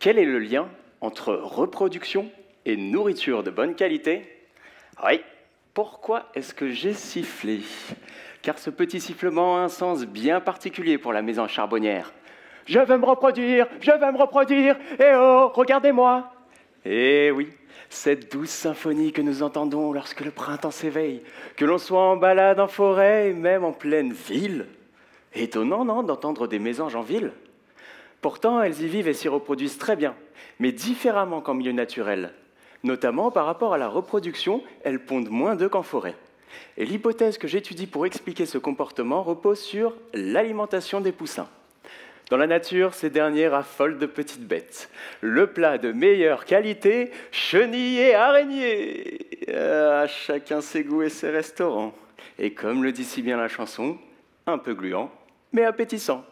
Quel est le lien entre reproduction et nourriture de bonne qualité? Oui, pourquoi est-ce que j'ai sifflé? Car ce petit sifflement a un sens bien particulier pour la maison charbonnière. Je veux me reproduire, eh oh, regardez-moi! Eh oui, cette douce symphonie que nous entendons lorsque le printemps s'éveille, que l'on soit en balade en forêt et même en pleine ville. Étonnant, non, d'entendre des mésanges en ville? Pourtant, elles y vivent et s'y reproduisent très bien, mais différemment qu'en milieu naturel. Notamment par rapport à la reproduction, elles pondent moins d'œufs qu'en forêt. Et l'hypothèse que j'étudie pour expliquer ce comportement repose sur l'alimentation des poussins. Dans la nature, ces derniers raffolent de petites bêtes. Le plat de meilleure qualité, chenilles et araignées. Chacun ses goûts et ses restaurants. Et comme le dit si bien la chanson, un peu gluant, mais appétissant.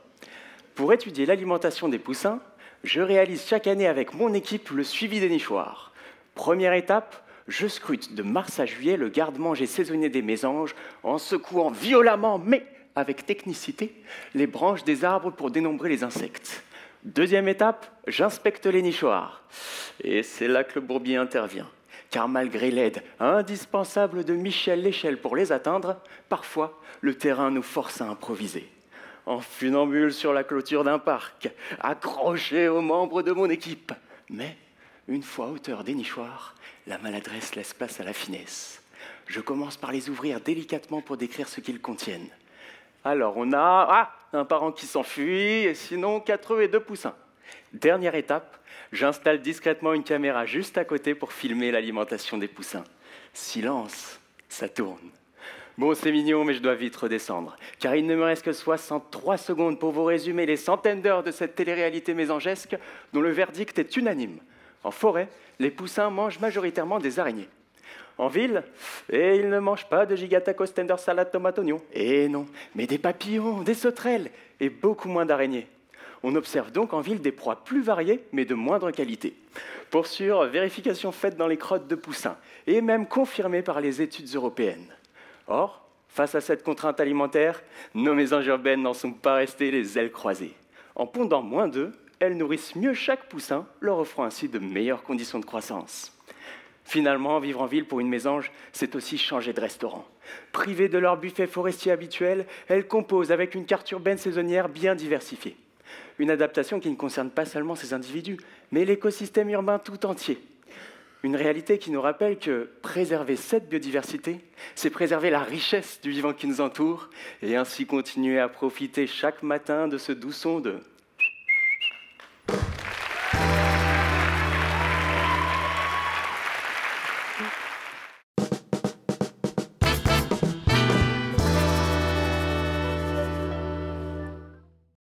Pour étudier l'alimentation des poussins, je réalise chaque année avec mon équipe le suivi des nichoirs. Première étape, je scrute de mars à juillet le garde-manger saisonnier des mésanges en secouant violemment, mais avec technicité, les branches des arbres pour dénombrer les insectes. Deuxième étape, j'inspecte les nichoirs. Et c'est là que le bourbier intervient. Car malgré l'aide indispensable de Michel l'échelle pour les atteindre, parfois le terrain nous force à improviser. En funambule sur la clôture d'un parc, accroché aux membres de mon équipe. Mais, une fois à hauteur des nichoirs, la maladresse laisse place à la finesse. Je commence par les ouvrir délicatement pour décrire ce qu'ils contiennent. Alors, on a un parent qui s'enfuit, et sinon 4 œufs et 2 poussins. Dernière étape, j'installe discrètement une caméra juste à côté pour filmer l'alimentation des poussins. Silence, ça tourne. Bon, c'est mignon, mais je dois vite redescendre, car il ne me reste que 63 secondes pour vous résumer les centaines d'heures de cette télé-réalité mésangesque dont le verdict est unanime. En forêt, les poussins mangent majoritairement des araignées. En ville, ils ne mangent pas de gigatacos tender salade tomate oignon. Et non, mais des papillons, des sauterelles et beaucoup moins d'araignées. On observe donc en ville des proies plus variées, mais de moindre qualité. Pour sûr, vérification faite dans les crottes de poussins, et même confirmée par les études européennes. Or, face à cette contrainte alimentaire, nos mésanges urbaines n'en sont pas restées les ailes croisées. En pondant moins d'œufs, elles nourrissent mieux chaque poussin, leur offrant ainsi de meilleures conditions de croissance. Finalement, vivre en ville pour une mésange, c'est aussi changer de restaurant. Privées de leur buffet forestier habituel, elles composent avec une carte urbaine saisonnière bien diversifiée. Une adaptation qui ne concerne pas seulement ces individus, mais l'écosystème urbain tout entier. Une réalité qui nous rappelle que préserver cette biodiversité, c'est préserver la richesse du vivant qui nous entoure et ainsi continuer à profiter chaque matin de ce doux son de